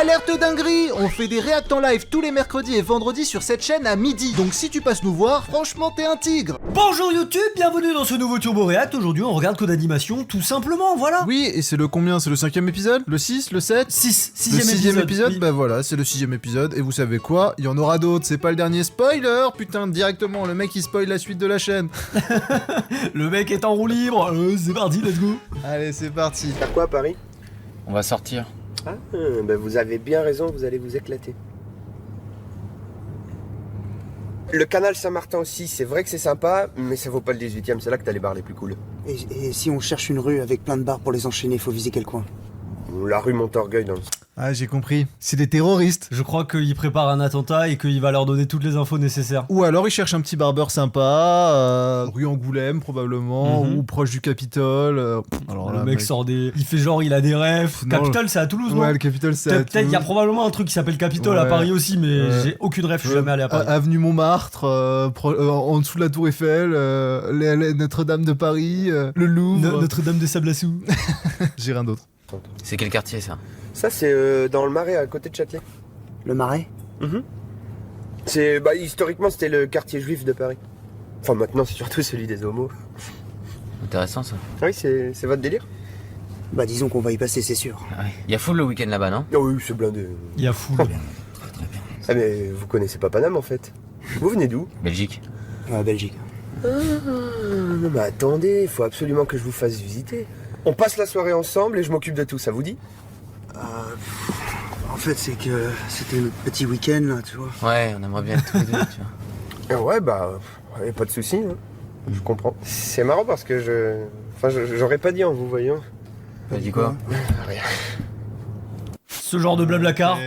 Alerte dinguerie! On fait des réacts en live tous les mercredis et vendredis sur cette chaîne à midi. Donc si tu passes nous voir, franchement t'es un tigre! Bonjour YouTube, bienvenue dans ce nouveau Turbo React. Aujourd'hui on regarde Code Animation, tout simplement, voilà. Oui, et c'est le combien? C'est le 5ème épisode? Le 6? Le 7? 6, Le 6ème épisode? Oui. Bah voilà, c'est le 6ème épisode. Et vous savez quoi? Il y en aura d'autres, c'est pas le dernier spoiler! Putain, directement, le mec il spoil la suite de la chaîne. Le mec est en roue libre, c'est parti, let's go. Allez, c'est parti. Faire quoi à Paris? On va sortir. Ah, ben vous avez bien raison, vous allez vous éclater. Le canal Saint-Martin aussi, c'est vrai que c'est sympa, mais ça vaut pas le 18ème, c'est là que t'as les bars les plus cool. Et si on cherche une rue avec plein de bars pour les enchaîner, faut viser quel coin? La rue Montorgueil dans le... Ah, j'ai compris. C'est des terroristes. Je crois qu'il prépare un attentat et qu'il va leur donner toutes les infos nécessaires. Ou alors il cherche un petit barbeur sympa, rue Angoulême probablement, Mhm. ou proche du Capitole. Alors Le là, mec sort des... Il fait genre, il a des rêves. Non, Capitole, c'est à Toulouse, non? Ouais, le Capitole c'est à Peut-être il y a Toulouse. probablement un truc qui s'appelle Capitole à Ouais. Paris aussi, mais Ouais. j'ai aucune rêve, je suis jamais allé à Paris. Avenue Montmartre, en dessous de la Tour Eiffel, Notre-Dame de Paris, le Louvre. Notre-Dame de Sablassou. J'ai rien d'autre. C'est quel quartier ça? Ça, c'est dans le Marais, à côté de Châtelet. Le Marais? C'est, bah, historiquement, c'était le quartier juif de Paris. Enfin, maintenant, c'est surtout celui des homos. Intéressant ça. Ah oui, c'est votre délire? Bah disons qu'on va y passer, c'est sûr. Ah ouais. Y a full le week-end là-bas, non? Ah oui, c'est blindé. Il y a fou. Ah mais vous connaissez pas Paname en fait. Vous venez d'où? Belgique. Ouais, Belgique. Non mais attendez, il faut absolument que je vous fasse visiter. On passe la soirée ensemble et je m'occupe de tout, ça vous dit? En fait, c'est que c'était notre petit week-end, là, tu vois. Ouais, on aimerait bien être tous les deux, tu vois. Ouais, bah, y a pas de souci, hein. Je comprends. C'est marrant parce que j'aurais pas dit en vous voyant. T'as dit quoi? Rien. Ce genre de blablacar.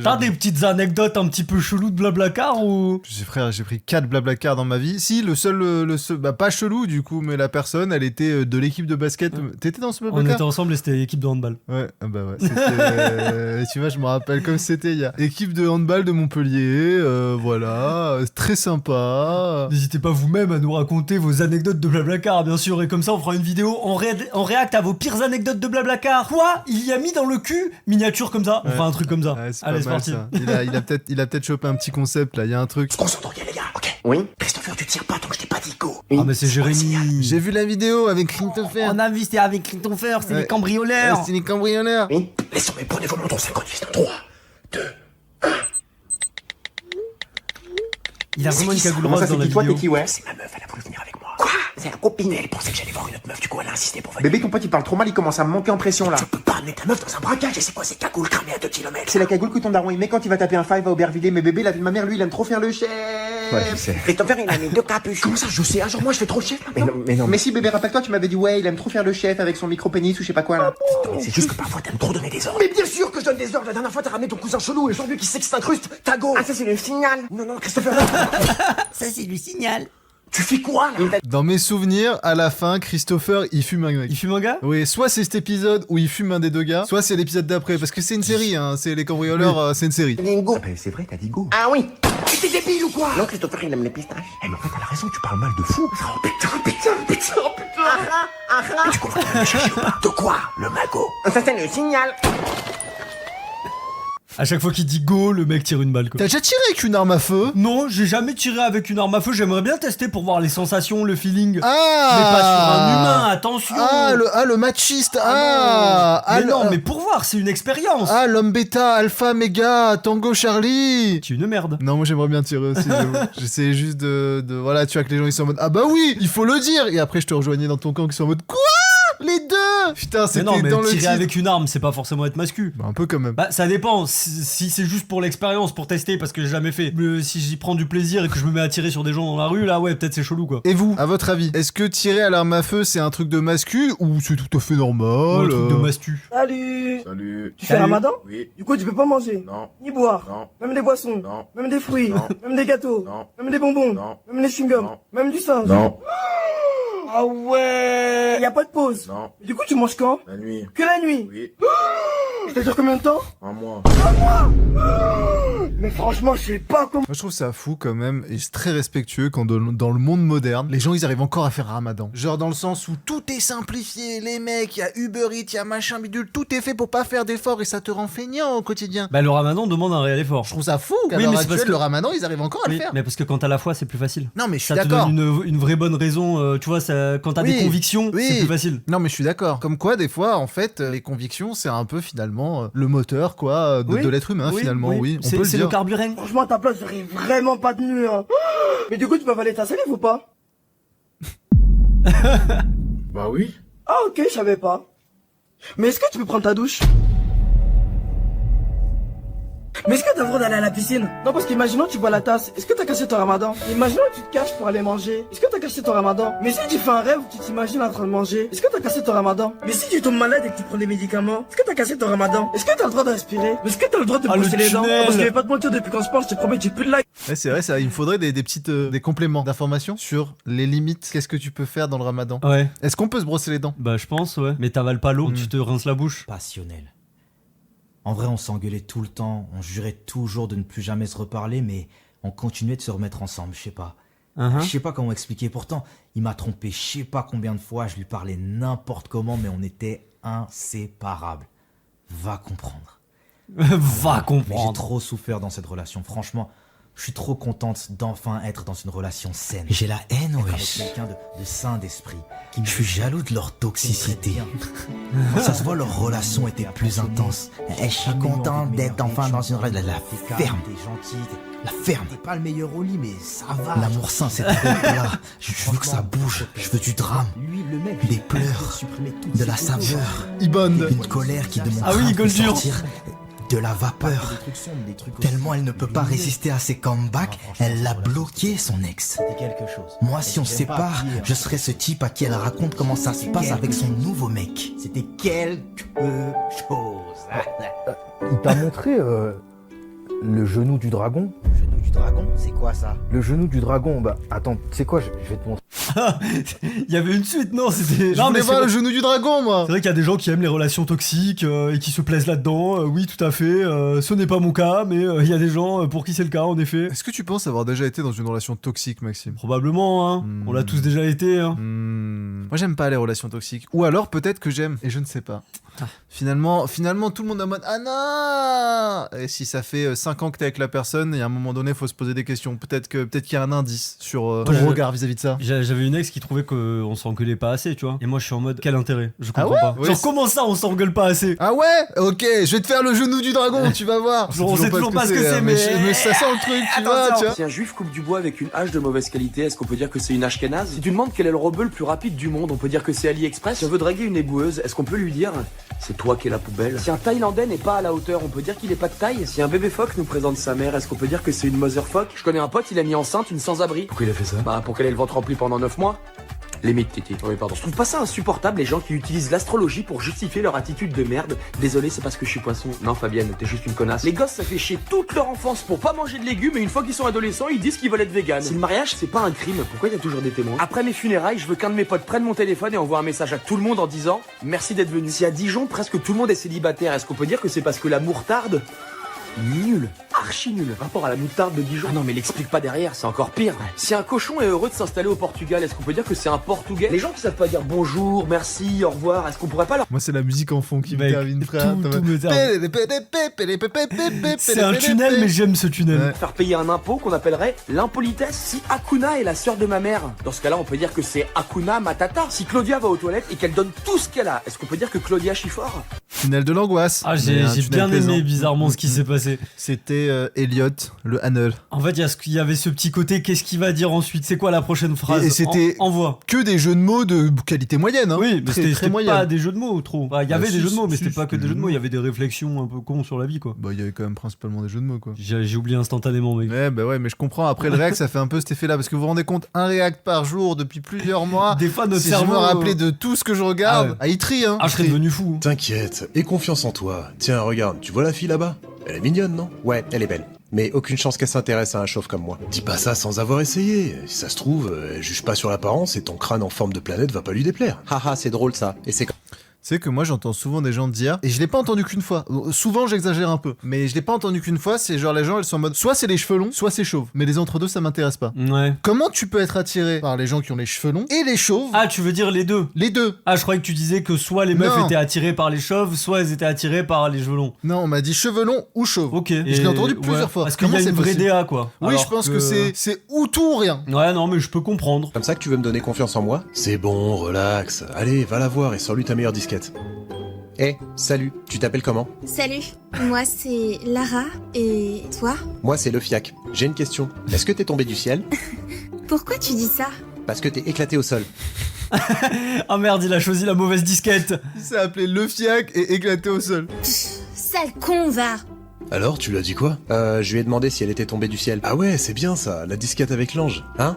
T'as des petites anecdotes un petit peu cheloues de blablacar ou... Frère, j'ai pris 4 blablacar dans ma vie. Si, le seul, bah pas chelou du coup, mais la personne, elle était de l'équipe de basket. T'étais dans ce On blablacar? était ensemble et c'était l'équipe de handball. Ouais, ah bah ouais. C'était, tu vois, je me rappelle comme c'était. Il y a équipe de handball de Montpellier, voilà, très sympa. N'hésitez pas vous-même à nous raconter vos anecdotes de blablacar, bien sûr, et comme ça on fera une vidéo en réact à vos pires anecdotes de blablacar. Quoi? Il y a mis dans le cul? Miniature comme ça? On fera un truc comme ça. Ouais, c'est Allez, pas c'est mal, parti. ça. Il a peut-être chopé un petit concept là. Il y a un truc. Concentre, les gars, ok? Oui? Christopher, tu tires pas tant que je t'ai pas dit go. Ah mais c'est Jérémy. J'ai vu la vidéo avec Christopher. On a vu, c'était avec Christopher, c'est Ouais. les cambrioleurs. C'est les cambrioleurs. Oui? Laisse tomber, prenez vos montons 50 dans 3, 2... Il a vraiment une cagoule Comment rose ça, dans la c'est qui toi, vidéo. t'es qui, ouais? C'est ma meuf, elle a voulu venir avec moi. Quoi? C'est la copine. Elle pensait que j'allais voir une autre meuf, du coup elle a insisté pour venir. Bébé, ton pote il parle trop mal, il commence à me monter en pression là. Tu peux pas amener ta meuf dans un braquage, et c'est quoi ces cagoules cramées à 2 km? C'est la cagoule que ton daron il met quand il va taper un five à Aubervilliers. Mais bébé, la vie de ma mère, lui, il aime trop faire le chef. Ouais, je sais. Christopher, il a mis 2 capuches. Comment ça, je sais? Un jour, moi, je fais trop le chef, Mais non. Mais si bébé, rappelle-toi, tu m'avais dit ouais, il aime trop faire le chef avec son micro-pénis ou je sais pas quoi là. Mais c'est juste que parfois, t'aimes trop donner des ordres. Mais bien sûr que je donne des ordres. La dernière fois, t'as ramené ton cousin chelou, et aujourd'hui, qui sait que s'incruste, ta go. Ah, ça, c'est le signal. Non, Christopher. Ça c'est du signal. Tu fais quoi, là? Dans mes souvenirs, à la fin, Christopher, il fume un mec. Il fume un gars? Oui, soit c'est cet épisode où il fume un des deux gars, soit c'est l'épisode d'après, parce que c'est une série, hein. C'est les cambrioleurs, c'est une série. Dingo. Ah, bah, c'est vrai, t'as dit go. Ah oui. Mais t'es débile ou quoi? Non, Christopher, il aime les pistaches. Eh, mais en fait, elle a raison, tu parles mal de fou. Oh putain. Tu comprends pas me chercher ou pas? De quoi? Le magot. Ça, c'est le signal. À chaque fois qu'il dit go, le mec tire une balle quoi. T'as déjà tiré avec une arme à feu? Non, j'ai jamais tiré avec une arme à feu, j'aimerais bien tester pour voir les sensations, le feeling. Ah! Mais pas sur un humain, attention. Le machiste! Mais non, mais pour voir, c'est une expérience. L'homme bêta, alpha, méga, tango, Charlie! Tu es une merde. Non, moi j'aimerais bien tirer aussi, j'avoue. J'essayais juste de. Voilà, tu vois que les gens ils sont en mode ah bah oui, il faut le dire! Et après je te rejoignais dans ton camp qui sont en mode quoi? Les deux! Putain, Mais c'était non, mais dans le tirer titre. avec une arme, c'est pas forcément être mascu. Bah, un peu quand même. Bah ça dépend, si c'est juste pour l'expérience, pour tester, parce que j'ai jamais fait. Mais si j'y prends du plaisir et que je me mets à tirer sur des gens dans la rue, là ouais, peut-être c'est chelou quoi. Et vous, à votre avis, est-ce que tirer à l'arme à feu c'est un truc de mascu ou c'est tout à fait normal? Ouais, le truc de mastu. Salut. Salut. Tu fais Ramadan? Oui. Du coup, tu peux pas manger. Non. Ni boire. Non. Même des boissons. Non. Même des fruits. Non. Même des gâteaux. Non. Même des bonbons. Non. Même des chewing-gums. Non. Même du singe. Non. Ah ouais. Y a pas de pause. Non. Mais du coup, tu manges quand? La nuit. Que la nuit. Oui. Ça dure combien de temps? Un mois. Mais franchement, je sais pas comment... Moi je trouve ça fou quand même et c'est très respectueux quand dans le monde moderne, les gens ils arrivent encore à faire Ramadan. Genre dans le sens où tout est simplifié, les mecs, il y a Uber Eats, il y a machin bidule, tout est fait pour pas faire d'efforts et ça te rend feignant au quotidien. Bah le ramadan demande un réel effort. Je trouve ça fou qu'à Oui, l'heure mais c'est actuelle, parce que- le Ramadan ils arrivent encore à le Oui, faire. mais parce que quand t'as la foi, c'est plus facile. Non mais je suis Ça te d'accord. donne une vraie bonne raison, tu vois, quand t'as Oui, des convictions, oui. c'est plus facile. Non mais je suis d'accord. Comme quoi des fois en fait les convictions c'est un peu finalement le moteur quoi Oui. de l'être humain finalement oui. On peut C'est le le dire. carburant. Franchement, à ta place, j'aurais vraiment pas tenu, hein. Mais du coup, tu peux avaler ta salive ou pas? Bah oui. Ah, ok, je savais pas. Mais est-ce que tu peux prendre ta douche? Mais est-ce que t'as le droit d'aller à la piscine? Non, parce qu'imaginons tu bois la tasse, est-ce que t'as cassé ton ramadan? Imaginons que tu te caches pour aller manger, est-ce que t'as cassé ton ramadan? Mais si tu fais un rêve où tu t'imagines en train de manger, est-ce que t'as cassé ton ramadan? Mais si tu tombes malade et que tu prends des médicaments, est-ce que t'as cassé ton ramadan? Est-ce que t'as le droit de respirer? Mais est-ce que t'as le droit de Ah, le brosser les dents? tunnel. Parce que je vais pas te mentir, depuis qu'on se parle, je te promets, j'ai plus de like. Ouais, c'est vrai ça. Il me faudrait des petites des compléments d'informations sur les limites. Qu'est-ce que tu peux faire dans le Ramadan? Ouais. Est-ce qu'on peut se brosser les dents? Bah je pense, ouais. Mais t'avales pas l'eau, tu te rinces la bouche. Passionnel. En vrai, on s'engueulait tout le temps, on jurait toujours de ne plus jamais se reparler, mais on continuait de se remettre ensemble, je sais pas. Uh-huh. Je sais pas comment expliquer, pourtant, il m'a trompé je sais pas combien de fois, je lui parlais n'importe comment, mais on était inséparables. Va comprendre. Va Mais j'ai comprendre. trop souffert dans cette relation, franchement. Je suis trop contente d'enfin être dans une relation saine. J'ai la haine, wesh. Quelqu'un de sain d'esprit. Je suis jaloux de leur toxicité. Quand ça se voit, leur relation était plus intense. Je suis content d'être enfin dans une relation. La ferme. La ferme. T'es pas le meilleur au lit, mais ça va. L'amour sain, c'est là. Je veux que ça bouge. Je veux du drame. Des pleurs. De la saveur. Ibonne. Une colère qui demande Ah oui, Goldur. sortir. De la vapeur. Tellement elle ne peut pas résister à ses comebacks, elle l'a bloqué, son ex. Moi, si on se sépare, je serais ce type à qui elle raconte comment ça se passe avec son nouveau mec. C'était quelque chose. Il t'a montré le genou du dragon? Le genou du dragon, c'est quoi ça? Le genou du dragon, bah attends, tu sais quoi, je vais te montrer. Il y avait une suite, non? C'était. Je Non, voulais mais voir c'est le genou du dragon moi. vrai qu'il y a des gens qui aiment les relations toxiques et qui se plaisent là-dedans. Oui, tout à fait. Ce n'est pas mon cas, mais il y a des gens pour qui c'est le cas, en effet. Est-ce que tu penses avoir déjà été dans une relation toxique, Maxime? Probablement, hein. On l'a tous déjà été, hein. Moi j'aime pas les relations toxiques. Ou alors peut-être que j'aime et je ne sais pas. Finalement tout le monde est en mode ah non. Et si ça fait 5 ans que t'es avec la personne et à un moment donné faut se poser des questions. Peut-être qu'il y a un indice sur ton Ouais, regard vis-à-vis de ça. J'avais une ex qui trouvait qu'on s'engueulait pas assez, tu vois. Et moi, je suis en mode, quel intérêt? Je Ah comprends ouais pas. Ouais, Genre, c'est- comment ça, on s'engueule pas assez? Ah ouais. Ok, je vais te faire le genou du dragon. Tu vas voir. On sait toujours pas ce que c'est, hein, mais mais ça sent le truc, tu vois. Tu vois. Si un juif coupe du bois avec une hache de mauvaise qualité, est-ce qu'on peut dire que c'est une hache canaze? Si tu demandes quel est le rebeu le plus rapide du monde, on peut dire que c'est AliExpress. Si on veut draguer une éboueuse, est-ce qu'on peut lui dire c'est toi qui es la poubelle? Si un Thaïlandais n'est pas à la hauteur, on peut dire qu'il est pas de taille. Si un bébé phoque nous présente sa mère, est-ce qu'on peut dire que c'est une mother phoque? Je connais un pote, il a mis enceinte une sans-abri. Pourquoi il a fait ça? Bah pour qu'elle ait le ventre rempli pendant 9 mois. Les mythes, Titi. Oui, pardon. Je trouve pas ça insupportable, les gens qui utilisent l'astrologie pour justifier leur attitude de merde. Désolé, c'est parce que je suis poisson. Non, Fabienne, t'es juste une connasse. Les gosses, ça fait chier toute leur enfance pour pas manger de légumes, et une fois qu'ils sont adolescents, ils disent qu'ils veulent être véganes. Si le mariage, c'est pas un crime, pourquoi il y a toujours des témoins? Après mes funérailles, je veux qu'un de mes potes prenne mon téléphone et envoie un message à tout le monde en disant merci d'être venu. Si à Dijon, presque tout le monde est célibataire, est-ce qu'on peut dire que c'est parce que l'amour tarde? Nul, archi nul. Rapport à la moutarde de Dijon. Ah non, mais l'explique pas derrière, c'est encore pire. Si un cochon est heureux de s'installer au Portugal, est-ce qu'on peut dire que c'est un Portugais? Les gens qui savent pas dire bonjour, merci, au revoir, est-ce qu'on pourrait pas leur... Moi c'est la musique en fond qui me Mec, termine, frère. tout me termine. C'est un tunnel, mais j'aime ce tunnel. Ouais. faire payer un impôt qu'on appellerait l'impolitesse? Si Akuna est la sœur de ma mère, dans ce cas-là, on peut dire que c'est Akuna Matata. Si Claudia va aux toilettes et qu'elle donne tout ce qu'elle a, est-ce qu'on peut dire que Claudia chie fort? Tunnel de l'angoisse. Ah, Mais j'ai un j'ai tunnel bien plaisant. aimé bizarrement ce qui s'est passé. C'était Elliot, le Hanel. En fait, il y avait ce petit côté, qu'est-ce qu'il va dire ensuite? C'est quoi la prochaine phrase? Et c'était- Envoie. Que des jeux de mots de qualité moyenne, hein. Oui, mais très, c'était très moyenne. pas des jeux de mots trop. Enfin, il y avait Bah, des si, jeux de mots, mais si, c'était pas que c'était des jeux de mots, il y avait des réflexions un peu cons sur la vie, quoi. Bah, il y avait quand même principalement des jeux de mots, quoi. J'ai oublié instantanément, mec. Ouais, bah ouais, mais je comprends. Après le React, ça fait un peu cet effet-là. Parce que vous vous rendez compte, un React par jour depuis plusieurs mois. Des fois, notre Si cerveau. je me rappelais de tout ce que je regarde, Ah ouais. il trie, hein. Ah, je serais devenu fou. T'inquiète, aie confiance en toi. Tiens, regarde, tu vois la fille là-bas? Elle est mignonne, non? Ouais, elle est belle. Mais aucune chance qu'elle s'intéresse à un chauve comme moi. Dis pas ça sans avoir essayé. Si ça se trouve, elle juge pas sur l'apparence et ton crâne en forme de planète va pas lui déplaire. Haha, c'est drôle ça. Et c'est C'est que moi j'entends souvent des gens dire, et je l'ai pas entendu qu'une fois, souvent j'exagère un peu, mais je l'ai pas entendu qu'une fois, c'est genre les gens elles sont en mode soit c'est les cheveux longs, soit c'est chauve, mais les entre-deux ça m'intéresse pas. Ouais. Comment tu peux être attiré par les gens qui ont les cheveux longs et les chauves? Ah, tu veux dire les deux? Les deux. Ah, je croyais que tu disais que soit les meufs Non. étaient attirées par les chauves, soit elles étaient attirées par les cheveux longs. Non, on m'a dit cheveux longs ou chauve. Ok. Et je l'ai entendu plusieurs fois. Parce qu'il y Comment a c'est une vraie possible? DA, quoi. Oui, Alors je pense que c'est ou tout ou rien. Ouais, non, mais je peux comprendre. Comme ça que tu veux me donner confiance en moi? C'est bon, relax. Allez, va la voir et sors-lui ta meilleure disquette. Eh, salut, tu t'appelles comment? Salut, moi c'est Lara, et toi? Moi c'est le fiac. J'ai une question. Est-ce que t'es tombé du ciel? Pourquoi tu dis ça? Parce que t'es éclaté au sol. Ah merde, il a choisi la mauvaise disquette. Il s'est appelé le fiac et éclaté au sol. Sale con, va! Alors, tu lui as dit quoi? Je lui ai demandé si elle était tombée du ciel. Ah ouais, c'est bien ça, la disquette avec l'ange. Hein?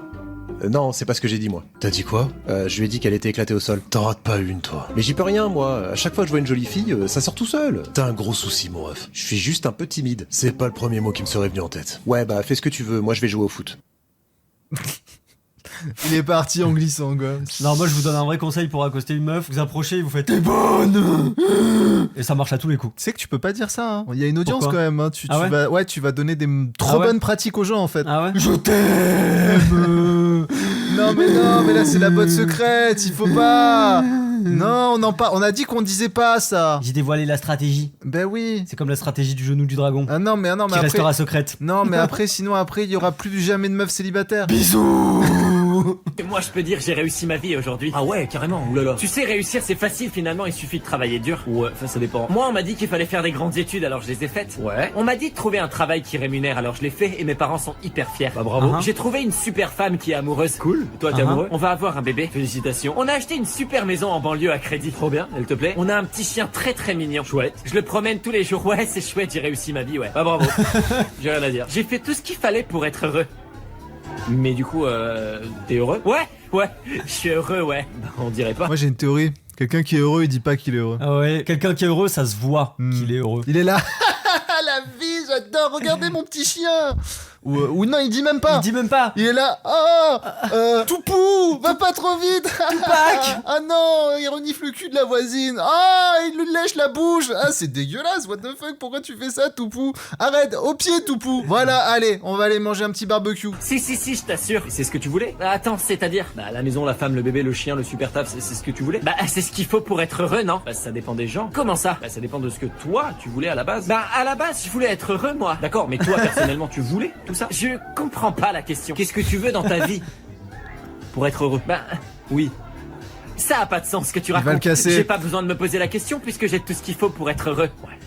Non, c'est pas ce que j'ai dit, moi. T'as dit quoi? Je lui ai dit qu'elle était éclatée au sol. T'en rates pas une, toi. Mais j'y peux rien, moi. À chaque fois que je vois une jolie fille, ça sort tout seul. T'as un gros souci, mon ref. Je suis juste un peu timide. C'est pas le premier mot qui me serait venu en tête. Ouais, bah, fais ce que tu veux. Moi, je vais jouer au foot. Il est parti en glissant, quoi. Non, moi je vous donne un vrai conseil pour accoster une meuf. Vous approchez et vous faites T'es bonne. Et ça marche à tous les coups. Tu sais que tu peux pas dire ça, hein. Il y a une audience Pourquoi quand même, hein. Tu vas donner des trop Ah ouais bonnes pratiques aux gens en fait. Ah ouais? Je t'aime. Non mais là c'est la botte secrète, il faut pas. Non, on a dit qu'on disait pas ça. J'ai dévoilé la stratégie. Ben oui. C'est comme la stratégie du genou du dragon. Ah non mais qui après restera secrète. Non mais après sinon il y aura plus jamais de meufs célibataires. Bisous. Et moi, je peux dire, j'ai réussi ma vie aujourd'hui. Ah ouais, carrément, oulala. Tu sais, réussir, c'est facile finalement, il suffit de travailler dur. Ouais, ça dépend. Moi, on m'a dit qu'il fallait faire des grandes études, alors je les ai faites. Ouais. On m'a dit de trouver un travail qui rémunère, alors je l'ai fait, et mes parents sont hyper fiers. Bah bravo. J'ai trouvé une super femme qui est amoureuse. Cool. Toi, t'es amoureux? On va avoir un bébé. Félicitations. On a acheté une super maison en banlieue à crédit. Trop bien, elle te plaît? On a un petit chien très très mignon. Chouette. Je le promène tous les jours. Ouais, c'est chouette, j'ai réussi ma vie, ouais. Bah bravo. J'ai rien à dire. J'ai fait tout ce qu'il fallait pour être heureux. Mais du coup, t'es heureux? Ouais, je suis heureux, ouais. Bah, on dirait pas. Moi j'ai une théorie. Quelqu'un qui est heureux, il dit pas qu'il est heureux. Ah ouais, quelqu'un qui est heureux, ça se voit qu'il est heureux. Il est là. La vie, j'adore. Regardez mon petit chien. Ou non, il dit même pas. Il dit même pas. Il est là. Oh, Toupou, va pas trop vite. Tupac. Ah non, il renifle le cul de la voisine. Ah, il lui lèche la bouche. Ah, c'est dégueulasse. What the fuck, pourquoi tu fais ça, Toupou? Arrête, au pied, Toupou. Voilà, allez, on va aller manger un petit barbecue. Si, je t'assure. C'est ce que tu voulais? Attends, c'est-à-dire? Bah, la maison, la femme, le bébé, le chien, le super taf, c'est ce que tu voulais? Bah, c'est ce qu'il faut pour être heureux, non? Bah, ça dépend des gens. Comment ça? Bah, ça dépend de ce que toi, tu voulais à la base. Bah, à la base, je voulais être heureux, moi. D'accord, mais toi, personnellement, tu voulais tout ça? Je comprends pas la question. Qu'est-ce que tu veux dans ta vie pour être heureux? Bah, oui. Ça a pas de sens ce que tu racontes. va le casser. J'ai pas besoin de me poser la question puisque j'ai tout ce qu'il faut pour être heureux. Ouais.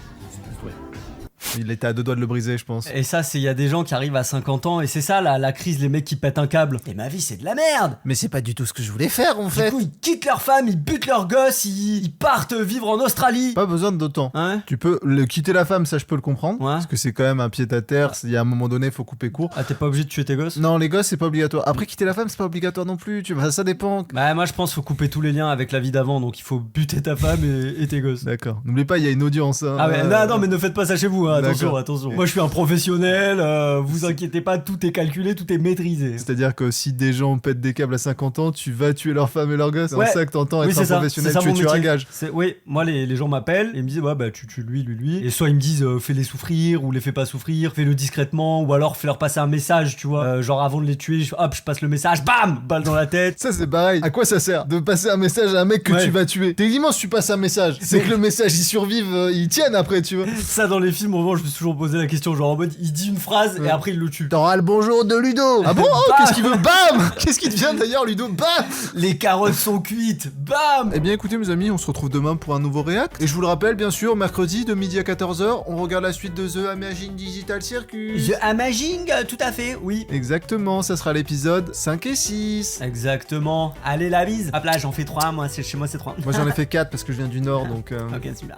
Il était à deux doigts de le briser, je pense. Et ça, c'est il y a des gens qui arrivent à 50 ans et c'est ça la crise, les mecs qui pètent un câble. Et ma vie, c'est de la merde. Mais c'est pas du tout ce que je voulais faire en fait. Du coup, ils quittent leur femme, ils butent leurs gosses, ils partent vivre en Australie. Pas besoin d'autant. Ouais. Tu peux quitter la femme, ça je peux le comprendre. Ouais. Parce que c'est quand même un pied à terre. Il y a un moment donné, faut couper court. Ah, t'es pas obligé de tuer tes gosses? Non, les gosses, c'est pas obligatoire. Après, quitter la femme, c'est pas obligatoire non plus. Tu vois, ça dépend. Bah, moi je pense qu'il faut couper tous les liens avec la vie d'avant, donc il faut buter ta femme et tes gosses. D'accord. N'oubliez pas, il y a une audience. Hein. Ah, ouais, non, mais ne faites pas ça chez vous, hein. Attention. Moi je suis un professionnel, vous inquiétez pas, tout est calculé, tout est maîtrisé. C'est-à-dire que si des gens pètent des câbles à 50 ans, tu vas tuer leur femme et leurs gosses. Ouais. C'est ça que t'entends être un professionnel, tu es tueur à gage. Oui, moi les gens m'appellent et ils me disent ouais, bah tu tues lui. Et soit ils me disent fais-les souffrir ou les fais pas souffrir, fais-le discrètement ou alors fais-leur passer un message, tu vois. Genre avant de les tuer, je passe le message, bam, balle dans la tête. Ça c'est pareil. À quoi ça sert de passer un message à un mec que tu vas tuer? Techniquement, si tu passes un message, c'est que le message il survive, il tienne après, tu vois. Ça dans les films, au moment je me suis toujours posé la question, genre en mode il dit une phrase et après il le tue. T'auras le bonjour de Ludo. Ah bon? Oh, qu'est-ce qu'il veut? Bam. Qu'est-ce qui devient d'ailleurs, Ludo? Bam. Les carottes sont cuites. Bam. Eh bien écoutez mes amis, on se retrouve demain pour un nouveau React. Et je vous le rappelle, bien sûr, mercredi de midi à 14h, on regarde la suite de The Amazing Digital Circus. The Amazing, tout à fait, oui. Exactement, ça sera l'épisode 5 et 6. Exactement. Allez la bise. Hop là, j'en fais 3, chez moi c'est 3. Moi j'en ai fait 4 parce que je viens du Nord, donc... Ok, celui-là.